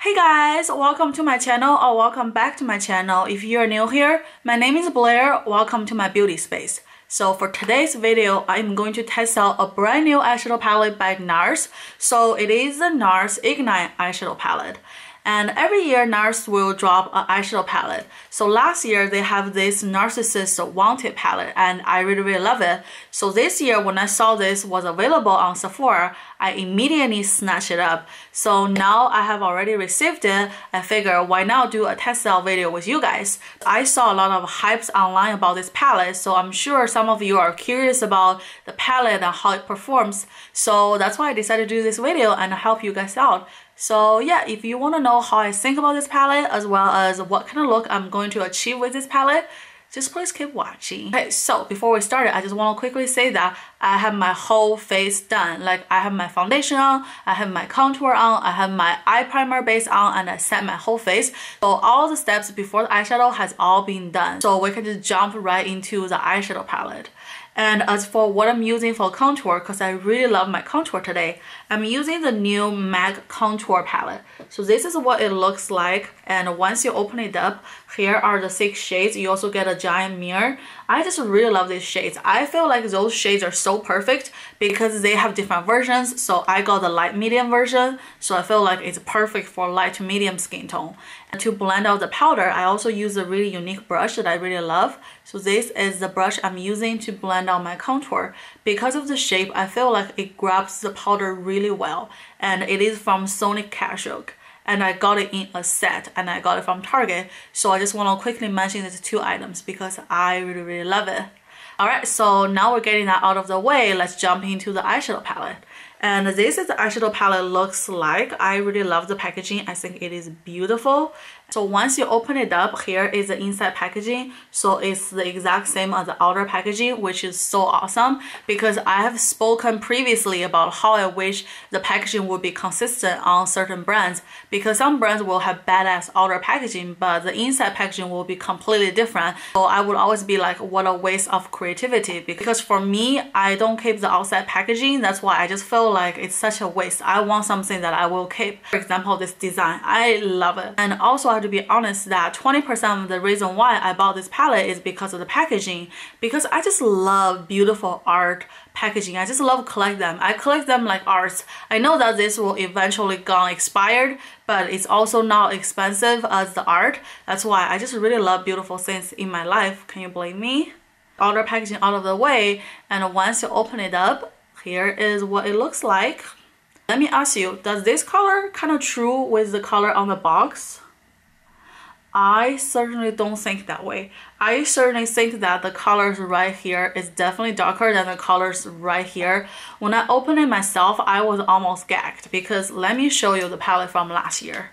Hey guys, welcome to my channel or welcome back to my channel. If you're new here, my name is Blair. Welcome to my beauty space. So for today's video, I'm going to test out a brand new eyeshadow palette by NARS. So it is the NARS Ignited Eyeshadow Palette. And every year NARS will drop an eyeshadow palette. So last year they have this NARS Wanted Palette and I really love it. So this year when I saw this was available on Sephora, I immediately snatched it up. So now I have already received it. I figure why not do a test out video with you guys. I saw a lot of hypes online about this palette, so I'm sure some of you are curious about the palette and how it performs. So that's why I decided to do this video and help you guys out. So yeah, if you want to know how I think about this palette as well as what kind of look I'm going to achieve with this palette, just please keep watching. Okay, so before we start, I just want to quickly say that I have my whole face done. Like I have my foundation on, I have my contour on, I have my eye primer base on, and I set my whole face. So all the steps before the eyeshadow has all been done. So we can just jump right into the eyeshadow palette. And as for what I'm using for contour, because I really love my contour today, I'm using the new MAC contour palette. So this is what it looks like, and once you open it up, here are the 6 shades. You also get a giant mirror. I just really love these shades. I feel like those shades are so perfect because they have different versions. So I got the light medium version, so I feel like it's perfect for light to medium skin tone. And to blend out the powder, I also use a really unique brush that I really love. So this is the brush I'm using to blend out my contour. Because of the shape, I feel like it grabs the powder really well. And it is from Sonic Casual. And I got it in a set and I got it from Target. So I just want to quickly mention these 2 items because I really love it. Alright, so now we're getting that out of the way, let's jump into the eyeshadow palette. And this is the eyeshadow palette looks like. I really love the packaging. I think it is beautiful. So once you open it up, here is the inside packaging. So it's the exact same as the outer packaging, which is so awesome because I have spoken previously about how I wish the packaging would be consistent on certain brands, because some brands will have badass outer packaging, but the inside packaging will be completely different. So I would always be like, what a waste of creativity, because for me, I don't keep the outside packaging. That's why I just feel like it's such a waste. I want something that I will keep. For example, this design, I love it. And also I have to be honest that 20% of the reason why I bought this palette is because of the packaging, because I just love beautiful art packaging. I just love collect them. I collect them like arts. I know that this will eventually go expired, but it's also not expensive as the art. That's why I just really love beautiful things in my life. Can you blame me? Outer packaging out of the way, and once you open it up, here is what it looks like. Let me ask you, does this color kind of true with the color on the box? I certainly don't think that way. I certainly think that the colors right here is definitely darker than the colors right here. When I opened it myself, I was almost gagged because let me show you the palette from last year.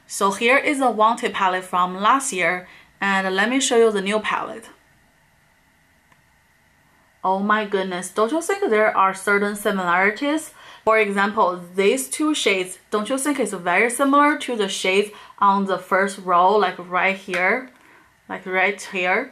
So here is the Wanted palette from last year, and let me show you the new palette. Oh my goodness, don't you think there are certain similarities? For example, these 2 shades, don't you think it's very similar to the shades on the first row, like right here, like right here?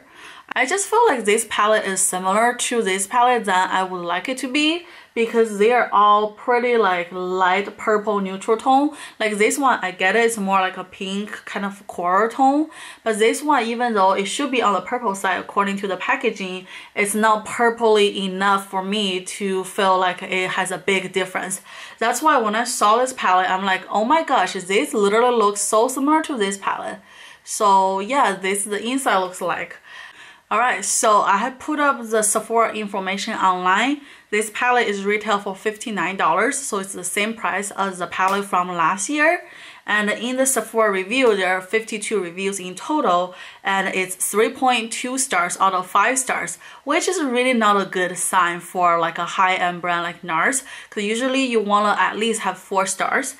I just feel like this palette is similar to this palette than I would like it to be, because they are all pretty like light purple neutral tone. Like this one, I get it, it's more like a pink kind of coral tone, but this one, even though it should be on the purple side according to the packaging, it's not purpley enough for me to feel like it has a big difference. That's why when I saw this palette, I'm like, oh my gosh, this literally looks so similar to this palette. So yeah, this the inside looks like. Alright, so I have put up the Sephora information online. This palette is retail for $59, so it's the same price as the palette from last year. And in the Sephora review, there are 52 reviews in total, and it's 3.2 stars out of 5 stars, which is really not a good sign for like a high-end brand like NARS, because usually you want to at least have 4 stars.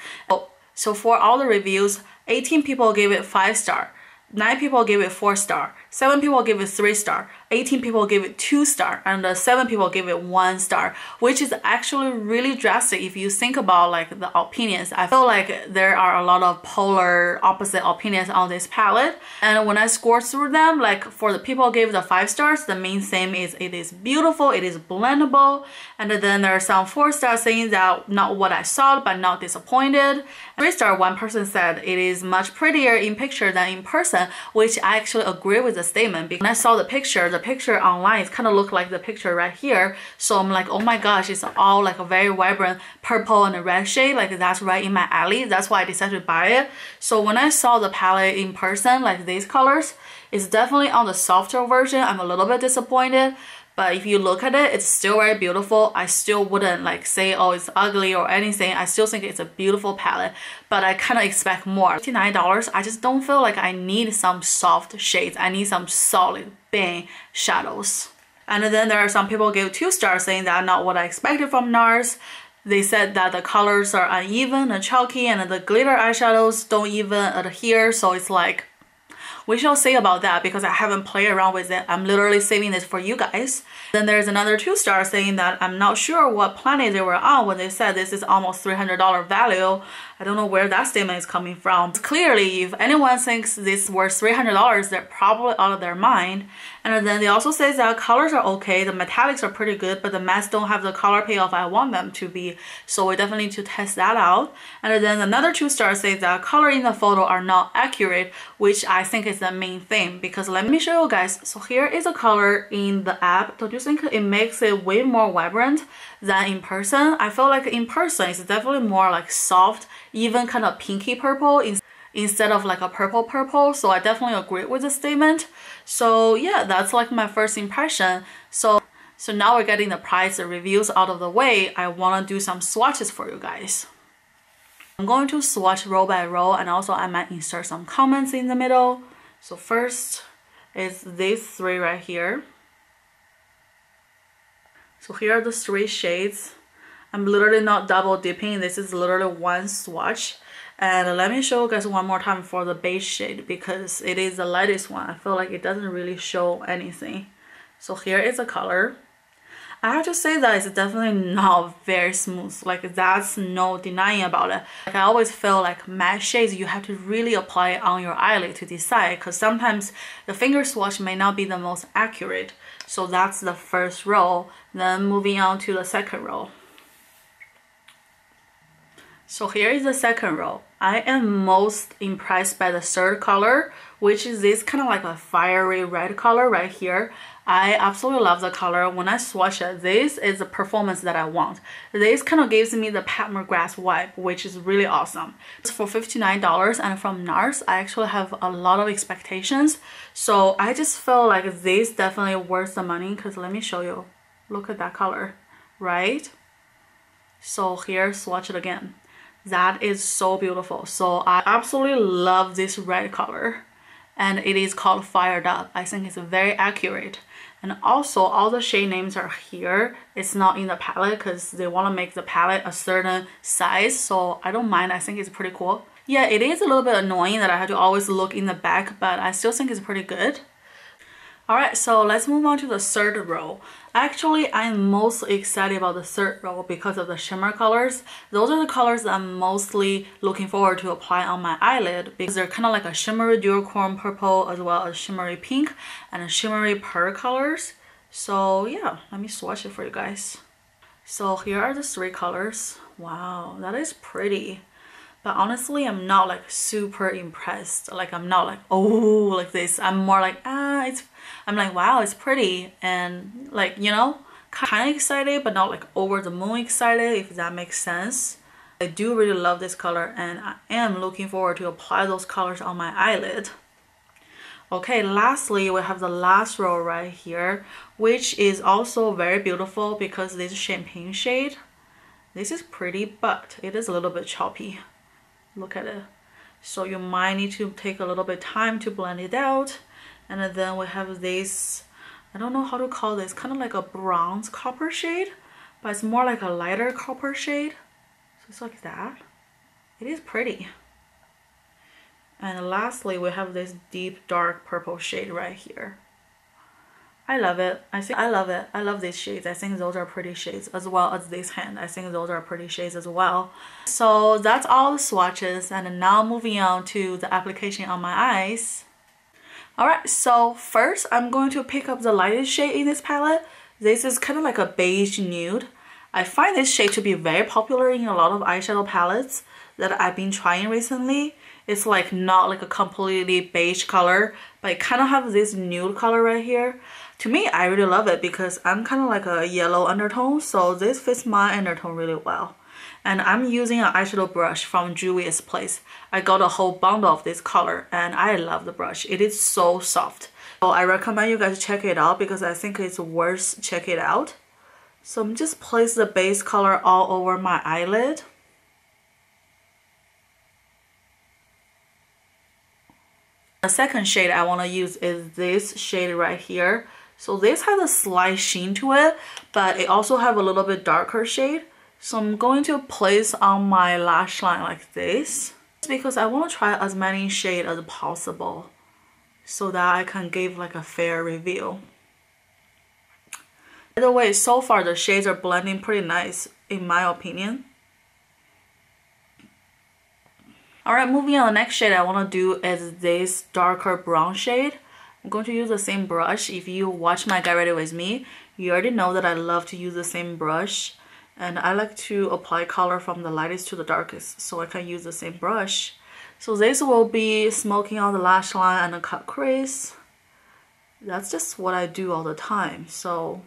So for all the reviews, 18 people gave it 5 stars. 9 people gave it 4 stars, 7 people gave it 3 stars. 18 people gave it 2 stars, and 7 people gave it 1 star, which is actually really drastic if you think about like the opinions. I feel like there are a lot of polar opposite opinions on this palette, and when I score through them, like for the people who gave the 5 stars, the main theme is it is beautiful, it is blendable, and then there are some 4 stars saying that not what I thought but not disappointed. 3 star, one person said it is much prettier in picture than in person, which I actually agree with the statement, because when I saw the picture online, it kind of looked like the picture right here. So I'm like, oh my gosh, it's all like a very vibrant purple and a red shade, like that's right in my alley. That's why I decided to buy it. So when I saw the palette in person, like these colors, it's definitely on the softer version. I'm a little bit disappointed, but if you look at it, it's still very beautiful. I still wouldn't like say, oh, it's ugly or anything. I still think it's a beautiful palette, but I kind of expect more. $59, I just don't feel like I need some soft shades. I need some solid bang shadows. And then there are some people who gave 2 stars saying that not what I expected from NARS. They said that the colors are uneven and chalky, and the glitter eyeshadows don't even adhere. So it's like, we shall see about that because I haven't played around with it. I'm literally saving this for you guys. Then there's another 2 stars saying that I'm not sure what planet they were on when they said this is almost $300 value. I don't know where that statement is coming from. Clearly, if anyone thinks this worth $300, they're probably out of their mind. And then they also say that colors are okay, the metallics are pretty good, but the mattes don't have the color payoff I want them to be. So we definitely need to test that out. And then another 2 stars say that color in the photo are not accurate, which I think is the main thing, because let me show you guys. So here is a color in the app. Don't you think it makes it way more vibrant than in person? I feel like in person it's definitely more like soft, even kind of pinky purple instead of like a purple. So I definitely agree with the statement. So yeah, that's like my first impression. So now we're getting the price reviews out of the way. I want to do some swatches for you guys. I'm going to swatch row by row, and also I might insert some comments in the middle. So first is these 3 right here. So here are the 3 shades. I'm literally not double dipping. This is literally one swatch. And let me show you guys one more time for the beige shade, because it is the lightest one. I feel like it doesn't really show anything. So here is a color. I have to say that it's definitely not very smooth. Like that's no denying about it. Like I always feel like matte shades, you have to really apply it on your eyelid to decide, because sometimes the finger swatch may not be the most accurate. So that's the first row. Then moving on to the second row. So here is the second row. I am most impressed by the third color, which is this kind of like a fiery red color right here. I absolutely love the color. When I swatch it, this is the performance that I want. This kind of gives me the Pat McGrath vibe, which is really awesome. It's for $59, and from NARS, I actually have a lot of expectations. So I just feel like this definitely worth the money, because let me show you. Look at that color, right? So here, swatch it again. That is so beautiful. So I absolutely love this red color, and it is called Fired Up. I think it's very accurate. And also all the shade names are here. It's not in the palette because they want to make the palette a certain size, so I don't mind. I think it's pretty cool. Yeah, it is a little bit annoying that I have to always look in the back, but I still think it's pretty good. Alright, so let's move on to the third row. Actually, I'm most excited about the third row because of the shimmer colors. Those are the colors that I'm mostly looking forward to apply on my eyelid, because they're kind of like a shimmery duochrome purple as well as shimmery pink and a shimmery pearl colors. So yeah, let me swatch it for you guys. So here are the 3 colors. Wow, that is pretty. But honestly, I'm not like super impressed. Like I'm not like, oh, like this. I'm more like, I'm like, wow, it's pretty. And like, you know, kind of excited, but not like over the moon excited, if that makes sense. I do really love this color, and I am looking forward to apply those colors on my eyelid. Okay, lastly, we have the last row right here, which is also very beautiful because this champagne shade. This is pretty, but it is a little bit choppy. Look at it. So you might need to take a little bit time to blend it out. And then we have this, I don't know how to call this, kind of like a bronze copper shade, but it's more like a lighter copper shade. So it's like that. It is pretty. And lastly, we have this deep dark purple shade right here. I love it. I love it. I love these shades. I think those are pretty shades, as well as this hand. I think those are pretty shades as well. So that's all the swatches, and now moving on to the application on my eyes. Alright, so first I'm going to pick up the lightest shade in this palette. This is kind of like a beige nude. I find this shade to be very popular in a lot of eyeshadow palettes that I've been trying recently. It's like not like a completely beige color, but it kind of have this nude color right here. To me, I really love it because I'm kind of like a yellow undertone, so this fits my undertone really well. And I'm using an eyeshadow brush from Juvia's Place. I got a whole bundle of this color and I love the brush. It is so soft. So I recommend you guys check it out because I think it's worth check it out. So I'm just place the base color all over my eyelid. The second shade I want to use is this shade right here. So this has a slight sheen to it, but it also have a little bit darker shade. So I'm going to place on my lash line like this because I want to try as many shades as possible so that I can give like a fair review. By the way, so far the shades are blending pretty nice in my opinion. Alright, moving on, the next shade I want to do is this darker brown shade. I'm going to use the same brush. If you watch my Get Ready With Me, you already know that I love to use the same brush. And I like to apply color from the lightest to the darkest, so I can use the same brush. So this will be smoking out the lash line and a cut crease. That's just what I do all the time. So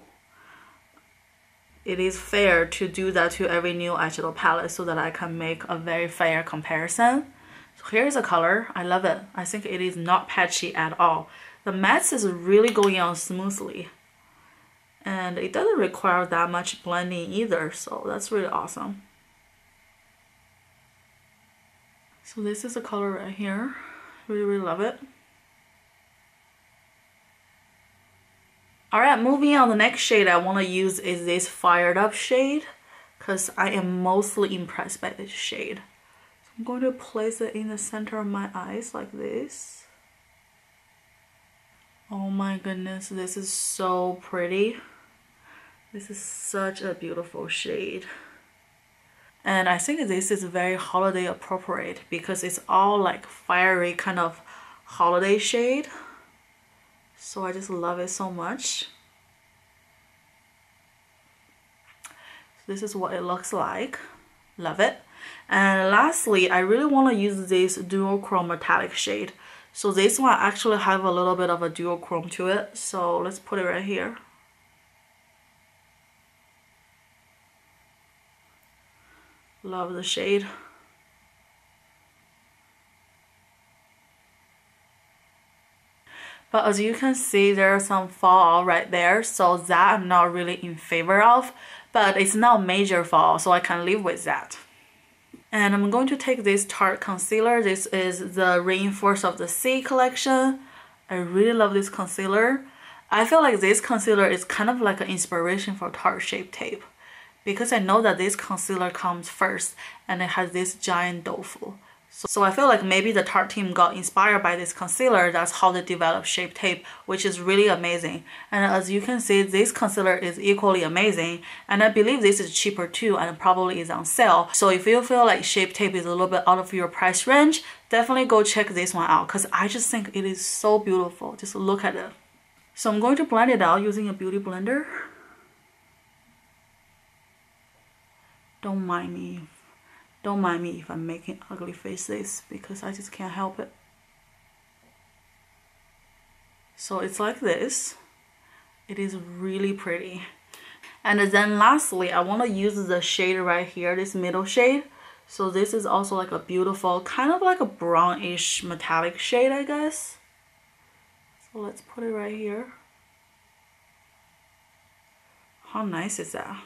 it is fair to do that to every new eyeshadow palette so that I can make a very fair comparison. So here is a color. I love it. I think it is not patchy at all. The matte is really going on smoothly. And it doesn't require that much blending either, so that's really awesome. So this is the color right here. Really love it. Alright, moving on, the next shade I want to use is this Fired Up shade because I am mostly impressed by this shade. So I'm going to place it in the center of my eyes like this. Oh my goodness, this is so pretty. This is such a beautiful shade. And I think this is very holiday appropriate because it's all like fiery kind of holiday shade. So I just love it so much. This is what it looks like. Love it. And lastly, I really want to use this duochrome metallic shade. So this one actually have a little bit of a duochrome to it. So let's put it right here. Love the shade. But as you can see, there's some fall right there, so that I'm not really in favor of, but it's not major fall, so I can live with that. And I'm going to take this Tarte concealer. This is the Reinforce of the Sea collection. I really love this concealer. I feel like this concealer is kind of like an inspiration for Tarte Shape Tape because I know that this concealer comes first and it has this giant doe-foot. So I feel like maybe the Tarte team got inspired by this concealer. That's how they developed Shape Tape, which is really amazing. And as you can see, this concealer is equally amazing. And I believe this is cheaper too and probably is on sale. So if you feel like Shape Tape is a little bit out of your price range, definitely go check this one out because I just think it is so beautiful. Just look at it. So I'm going to blend it out using a beauty blender. Don't mind me if I'm making ugly faces because I just can't help it. So it's like this. It is really pretty. And then lastly, I want to use the shade right here, this middle shade. So this is also like a beautiful, kind of like a brownish metallic shade, I guess. So let's put it right here. How nice is that?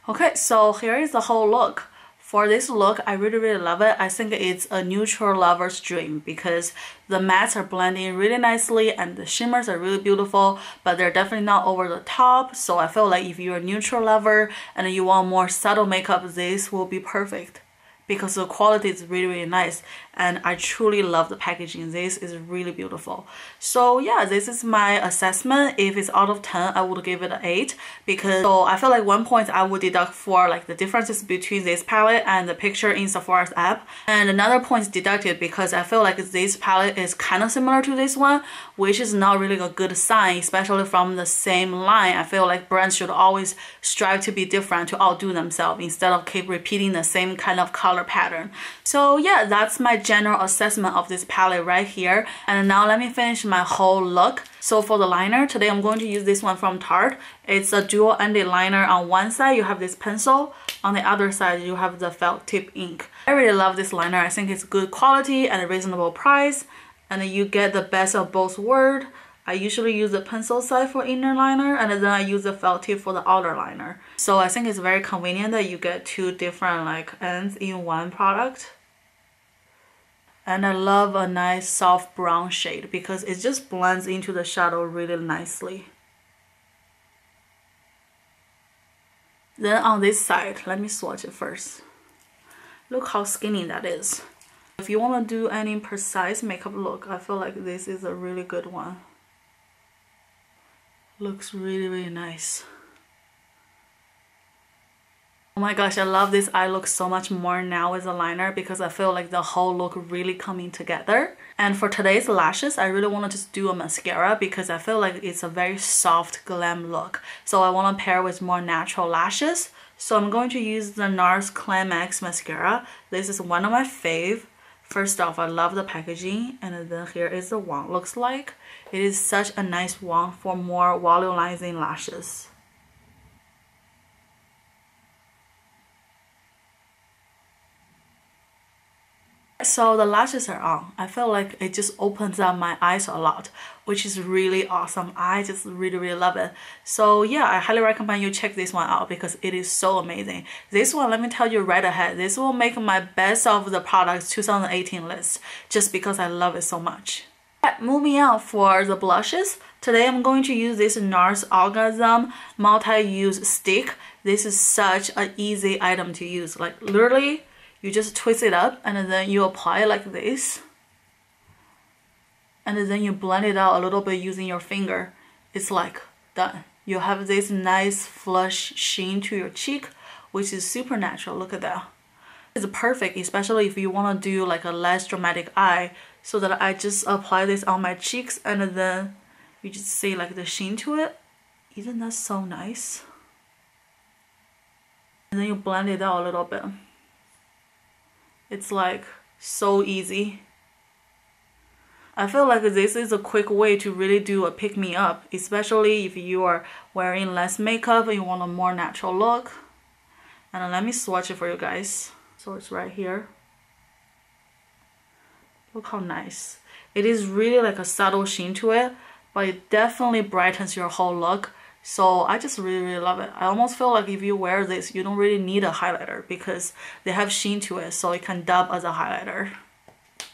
Okay, so here is the whole look. For this look, I really love it. I think it's a neutral lover's dream because the mattes are blending really nicely and the shimmers are really beautiful, but they're definitely not over the top. So I feel like if you're a neutral lover and you want more subtle makeup, this will be perfect because the quality is really nice, and I truly love the packaging. This is really beautiful. So yeah, this is my assessment. If it's out of 10, I would give it an 8, because so I feel like 1 point I would deduct for like the differences between this palette and the picture in Sephora's app, and another point is deducted because I feel like this palette is kind of similar to this one, which is not really a good sign, especially from the same line. I feel like brands should always strive to be different, to outdo themselves, instead of keep repeating the same kind of color pattern. So yeah, that's my general assessment of this palette right here. And now let me finish my whole look. So for the liner, today I'm going to use this one from Tarte. It's a dual-ended liner. On one side you have this pencil, on the other side you have the felt tip ink. I really love this liner. I think it's good quality and a reasonable price, and you get the best of both worlds. I usually use the pencil side for inner liner, and then I use the felt tip for the outer liner. So I think it's very convenient that you get two different like ends in one product. And I love a nice soft brown shade because it just blends into the shadow really nicely. Then on this side, let me swatch it first. Look how skinny that is. If you want to do any precise makeup look, I feel like this is a really good one. Looks really nice. Oh my gosh, I love this eye look so much more now with the liner, because I feel like the whole look really coming together. And for today's lashes, I really want to just do a mascara because I feel like it's a very soft glam look. So I want to pair with more natural lashes. So I'm going to use the NARS Climax mascara. This is one of my fave. First off, I love the packaging, and then here is the wand. Looks like it is such a nice wand for more volumizing lashes. So the lashes are on. I feel like it just opens up my eyes a lot, which is really awesome. I just really love it. So yeah, I highly recommend you check this one out because it is so amazing. This one, let me tell you right ahead, this will make my best of the products 2018 list, just because I love it so much. Moving on for the blushes, today I'm going to use this NARS Orgasm multi-use stick. This is such an easy item to use. Like literally, you just twist it up and then you apply it like this. And then you blend it out a little bit using your finger. It's like done. You have this nice flush sheen to your cheek, which is super natural. Look at that. It's perfect, especially if you want to do like a less dramatic eye. So that I just apply this on my cheeks and then you just see like the sheen to it. Isn't that so nice? And then you blend it out a little bit. It's like so easy. I feel like this is a quick way to really do a pick me up, especially if you are wearing less makeup and you want a more natural look. And let me swatch it for you guys. So it's right here. Look how nice. It is really like a subtle sheen to it, but it definitely brightens your whole look. So I just really love it. I almost feel like if you wear this, you don't really need a highlighter because they have sheen to it, so it can dub as a highlighter.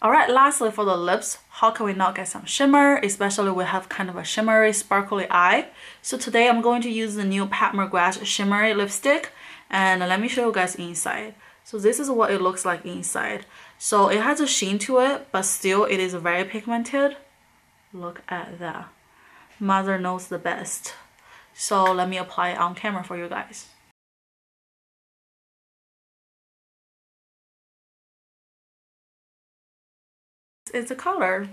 Alright, lastly for the lips, how can we not get some shimmer, especially we have kind of a shimmery, sparkly eye. So today I'm going to use the new Pat McGrath shimmery lipstick, and let me show you guys inside. So this is what it looks like inside. So it has a sheen to it, but still it is very pigmented. Look at that. Mother knows the best. So let me apply it on camera for you guys. It's a color.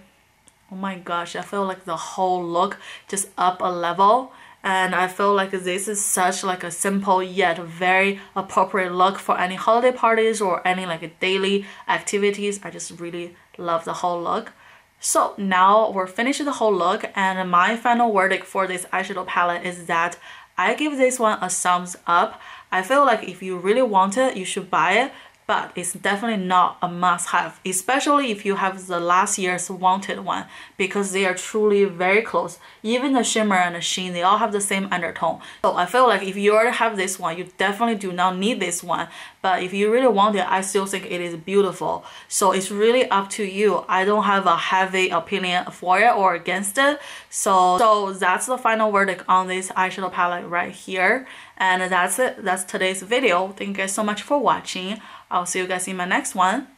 Oh my gosh, I feel like the whole look just up a level, and I feel like this is such like a simple yet very appropriate look for any holiday parties or any like daily activities. I just really love the whole look. So now we're finished the whole look, and my final verdict for this eyeshadow palette is that I give this one a thumbs up. I feel like if you really want it, you should buy it, but it's definitely not a must-have, especially if you have the last year's Wanted one, because they are truly very close. Even the shimmer and the sheen, they all have the same undertone. So I feel like if you already have this one, you definitely do not need this one. But if you really want it, I still think it is beautiful. So it's really up to you. I don't have a heavy opinion for it or against it. So that's the final verdict on this eyeshadow palette right here. And that's it. That's today's video. Thank you guys so much for watching. I'll see you guys in my next one.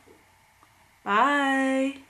Bye!